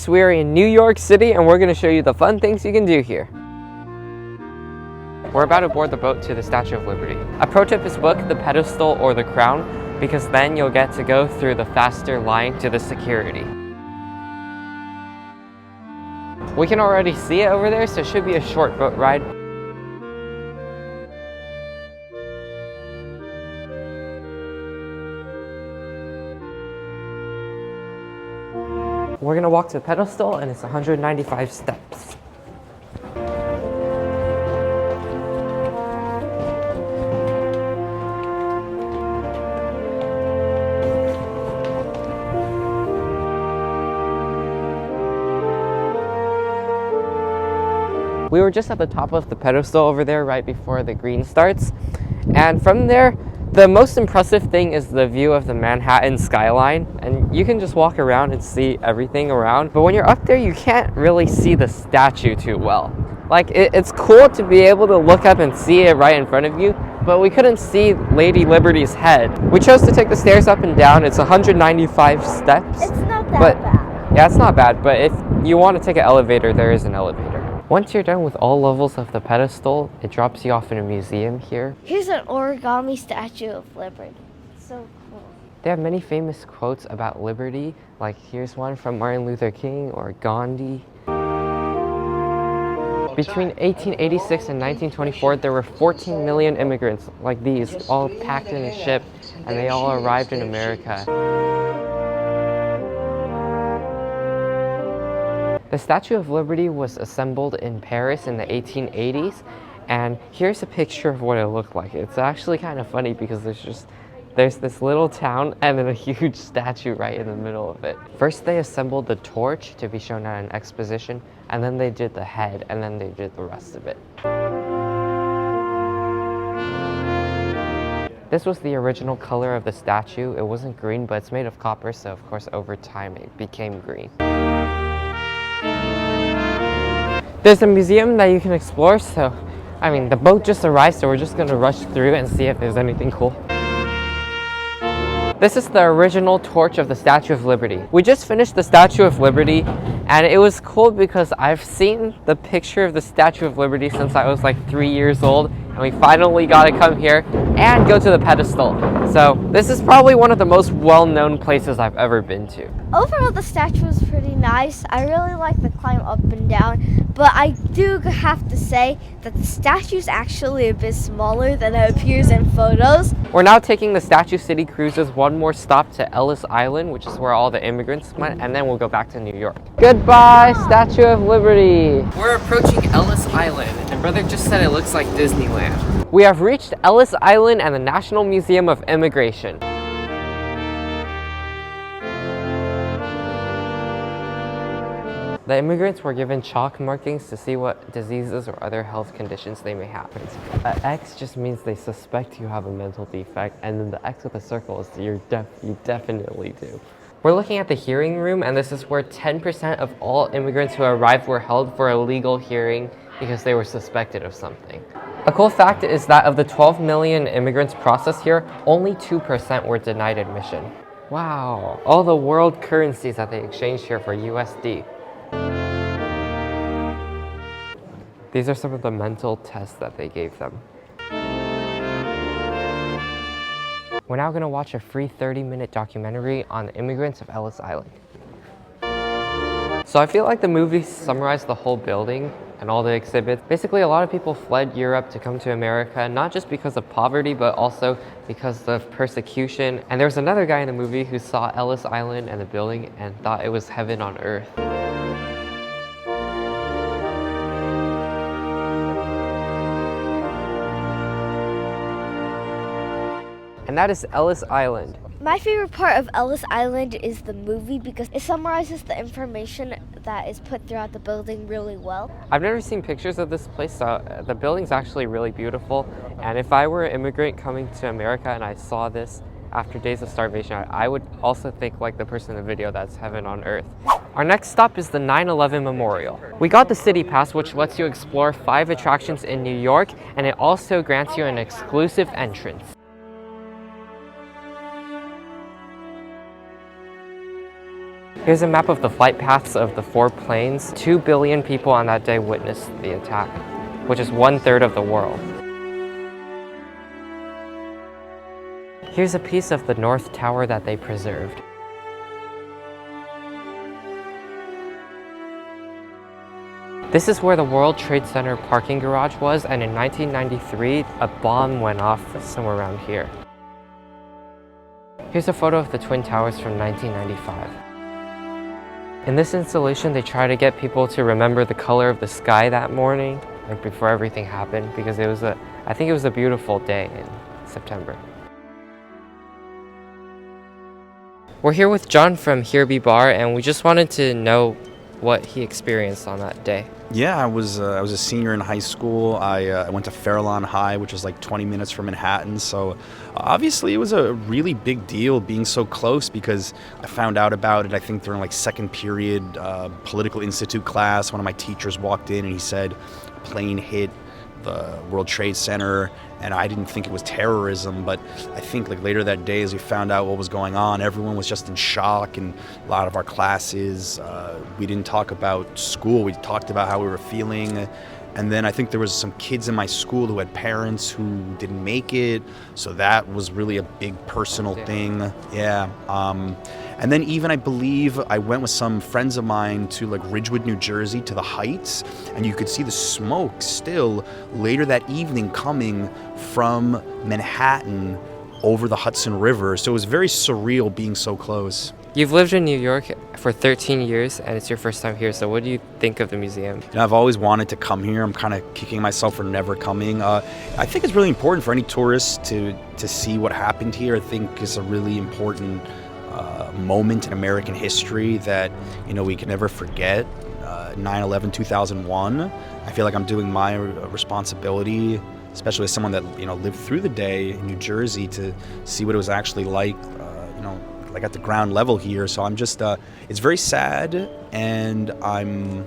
So we're in New York City and we're going to show you the fun things you can do here. We're about to board the boat to the Statue of Liberty. A pro tip is book the pedestal or the crown, because then you'll get to go through the faster line to the security. We can already see it over there, so it should be a short boat ride. We're gonna walk to the pedestal and it's 195 steps. We were just at the top of the pedestal over there right before the green starts. And from there, the most impressive thing is the view of the Manhattan skyline. And you can just walk around and see everything around. But when you're up there, you can't really see the statue too well. Like, it's cool to be able to look up and see it right in front of you, but we couldn't see Lady Liberty's head. We chose to take the stairs up and down. It's 195 steps. It's not that bad. Yeah, it's not bad, but if you want to take an elevator, there is an elevator. Once you're done with all levels of the pedestal, it drops you off in a museum here. Here's an origami Statue of Liberty. It's so cool. They have many famous quotes about liberty, like here's one from Martin Luther King or Gandhi. Between 1886 and 1924, there were 14 million immigrants like these, all packed in a ship, and they all arrived in America. The Statue of Liberty was assembled in Paris in the 1880s, and here's a picture of what it looked like. It's actually kind of funny because there's this little town and then a huge statue right in the middle of it. First they assembled the torch to be shown at an exposition, and then they did the head, and then they did the rest of it. This was the original color of the statue. It wasn't green, but it's made of copper, so of course over time it became green. There's a museum that you can explore, so the boat just arrived, so we're just gonna rush through and see if there's anything cool. This is the original torch of the Statue of Liberty. We just finished the Statue of Liberty, and it was cool because I've seen the picture of the Statue of Liberty since I was like 3 years old, and we finally got to come here and go to the pedestal. So this is probably one of the most well-known places I've ever been to. Overall, the statue is pretty nice. I really like the climb up and down, but I do have to say that the statue is actually a bit smaller than it appears in photos. We're now taking the Statue City cruises one more stop to Ellis Island, which is where all the immigrants went, and then we'll go back to New York. Goodbye, Statue of Liberty! We're approaching Ellis Island, and brother just said it looks like Disneyland. We have reached Ellis Island and the National Museum of Immigration. The immigrants were given chalk markings to see what diseases or other health conditions they may have. An X just means they suspect you have a mental defect, and then the X with a circle is you definitely do. We're looking at the hearing room, and this is where 10% of all immigrants who arrived were held for a legal hearing because they were suspected of something. A cool fact is that of the 12 million immigrants processed here, only 2% were denied admission. Wow, all the world currencies that they exchanged here for USD. These are some of the mental tests that they gave them. We're now going to watch a free 30-minute documentary on the immigrants of Ellis Island. So I feel like the movie summarized the whole building and all the exhibits. Basically, a lot of people fled Europe to come to America, not just because of poverty, but also because of persecution. And there was another guy in the movie who saw Ellis Island and the building and thought it was heaven on earth. And that is Ellis Island. My favorite part of Ellis Island is the movie because it summarizes the information that is put throughout the building really well. I've never seen pictures of this place, so the building's actually really beautiful. And if I were an immigrant coming to America and I saw this after days of starvation, I would also think like the person in the video, that's heaven on earth. Our next stop is the 9/11 Memorial. We got the CityPASS, which lets you explore 5 attractions in New York, and it also grants you an exclusive entrance. Here's a map of the flight paths of the 4 planes. 2 billion people on that day witnessed the attack, which is 1/3 of the world. Here's a piece of the North Tower that they preserved. This is where the World Trade Center parking garage was, and in 1993, a bomb went off somewhere around here. Here's a photo of the Twin Towers from 1995. In this installation, they try to get people to remember the color of the sky that morning, like before everything happened, because I think it was a beautiful day in September. We're here with John from Barr, and we just wanted to know what he experienced on that day. Yeah, I was a senior in high school. I went to Fairlawn High, which is like 20 minutes from Manhattan. So obviously it was a really big deal being so close, because I found out about it, I think, during like second period political institute class. One of my teachers walked in and he said a plane hit the World Trade Center, and I didn't think it was terrorism, but I think like later that day, as we found out what was going on, everyone was just in shock. And a lot of our classes, we didn't talk about school, we talked about how we were feeling. And then I think there was some kids in my school who had parents who didn't make it, so that was really a big personal thing. Yeah. And then even I believe I went with some friends of mine to like Ridgewood, New Jersey, to the Heights, and you could see the smoke still later that evening coming from Manhattan over the Hudson River. So it was very surreal being so close. You've lived in New York for 13 years, and it's your first time here, so what do you think of the museum? You know, I've always wanted to come here. I'm kind of kicking myself for never coming. I think it's really important for any tourists to see what happened here. I think it's a really important moment in American history that, you know, we can never forget. 9/11, 2001. I feel like I'm doing my responsibility, especially as someone that, you know, lived through the day in New Jersey, to see what it was actually like, you know, like at the ground level here. So I'm just, it's very sad, and I'm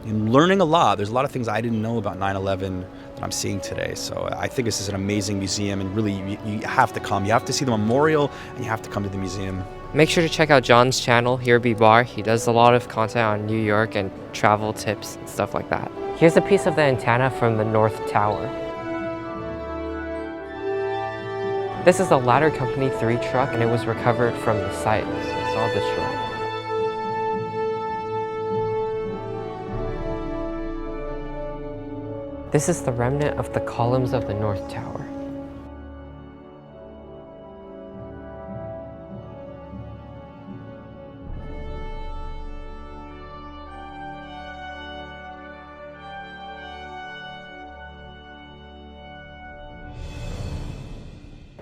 learning a lot. There's a lot of things I didn't know about 9/11 that I'm seeing today. So I think this is an amazing museum, and really you have to come. You have to see the memorial, and you have to come to the museum. Make sure to check out John's channel, Barr. He does a lot of content on New York and travel tips and stuff like that. Here's a piece of the antenna from the North Tower. This is a Ladder Company 3 truck, and it was recovered from the site, so it's all destroyed. This is the remnant of the columns of the North Tower.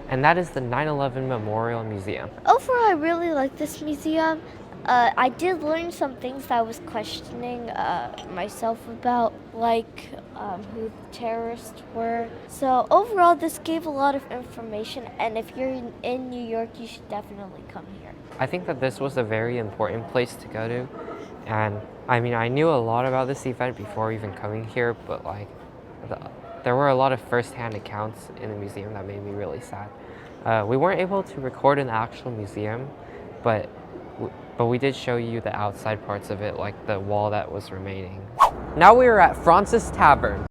And that is the 9/11 Memorial Museum. Overall, I really like this museum. I did learn some things that I was questioning myself about, like who the terrorists were. So overall, this gave a lot of information, and if you're in New York, you should definitely come here. I think that this was a very important place to go to, and I mean, I knew a lot about this event before even coming here, but like, there were a lot of first-hand accounts in the museum that made me really sad. We weren't able to record in the actual museum, but we did show you the outside parts of it, like the wall that was remaining. Now we are at Fraunces Tavern.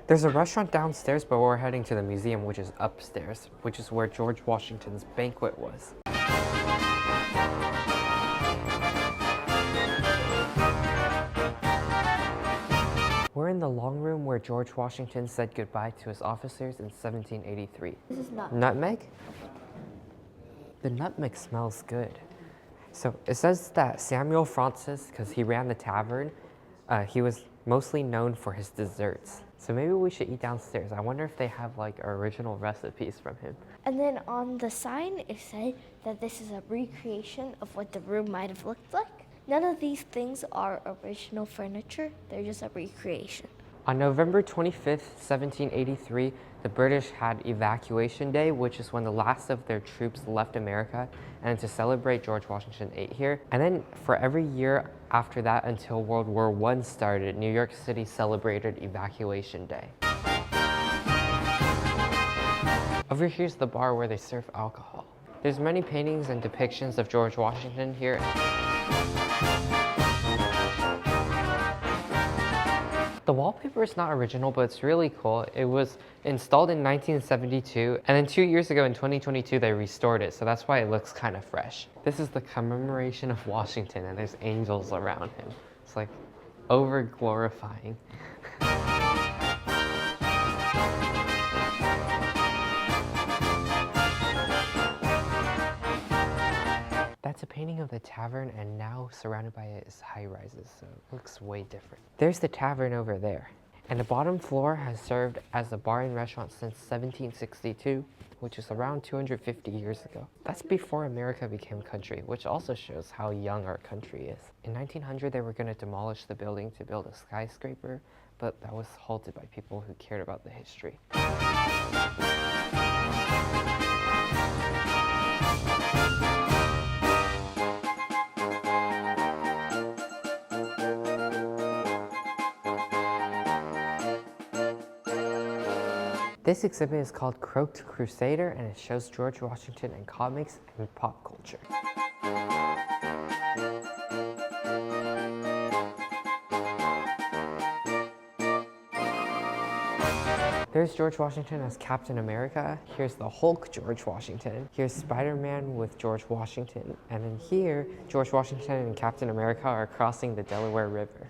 There's a restaurant downstairs, but we're heading to the museum, which is upstairs, which is where George Washington's banquet was. We're in the long room where George Washington said goodbye to his officers in 1783. This is not Nutmeg? The nutmeg smells good. So it says that Samuel Fraunces, because he ran the tavern, he was mostly known for his desserts. So maybe we should eat downstairs. I wonder if they have like original recipes from him. And then on the sign, it said that this is a recreation of what the room might have looked like. None of these things are original furniture. They're just a recreation. On November 25th, 1783, the British had Evacuation Day, which is when the last of their troops left America, and to celebrate, George Washington ate here. And then for every year after that until World War I started, New York City celebrated Evacuation Day. Over here's the bar where they serve alcohol. There's many paintings and depictions of George Washington here. The wallpaper is not original, but it's really cool. It was installed in 1972, and then 2 years ago in 2022, they restored it, so that's why it looks kind of fresh. This is the commemoration of Washington, and there's angels around him. It's like over-glorifying. That's a painting of the tavern, and now surrounded by it is high-rises, so it looks way different. There's the tavern over there, and the bottom floor has served as a bar and restaurant since 1762, which is around 250 years ago. That's before America became a country, which also shows how young our country is. In 1900, they were going to demolish the building to build a skyscraper, but that was halted by people who cared about the history. This exhibit is called Croaked Crusader, and it shows George Washington in comics and pop culture. There's George Washington as Captain America. Here's the Hulk George Washington. Here's Spider-Man with George Washington. And then here, George Washington and Captain America are crossing the Delaware River.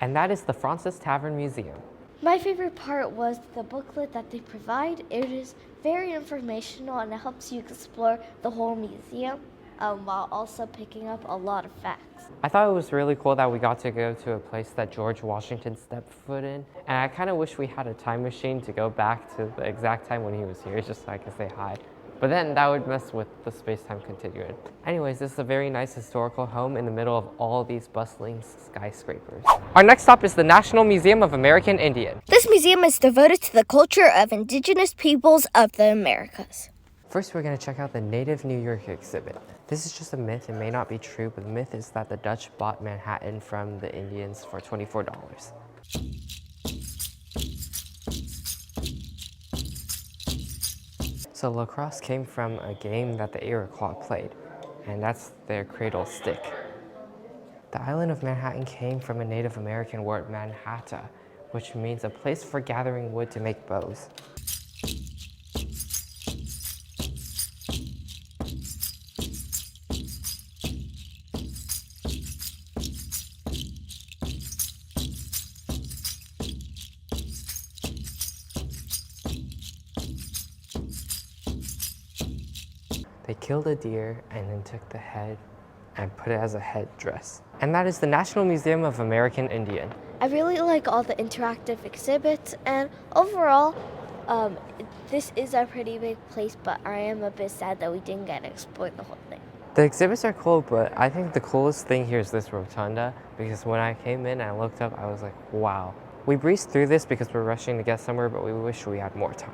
And that is the Fraunces Tavern Museum. My favorite part was the booklet that they provide. It is very informational and it helps you explore the whole museum while also picking up a lot of facts. I thought it was really cool that we got to go to a place that George Washington stepped foot in. And I kind of wish we had a time machine to go back to the exact time when he was here, just so I could say hi. But then that would mess with the space-time continuum. Anyways, this is a very nice historical home in the middle of all these bustling skyscrapers. Our next stop is the National Museum of American Indian. This museum is devoted to the culture of indigenous peoples of the Americas. First, we're going to check out the Native New York exhibit. This is just a myth. It may not be true, but the myth is that the Dutch bought Manhattan from the Indians for $24. So lacrosse came from a game that the Iroquois played, and that's their cradle stick. The island of Manhattan came from a Native American word, Manhatta, which means a place for gathering wood to make bows. They killed a deer and then took the head and put it as a headdress. And that is the National Museum of American Indian. I really like all the interactive exhibits, and overall, this is a pretty big place, but I am a bit sad that we didn't get to explore the whole thing. The exhibits are cool, but I think the coolest thing here is this rotunda, because when I came in and I looked up, I was like, wow. We breezed through this because we're rushing to get somewhere, but we wish we had more time.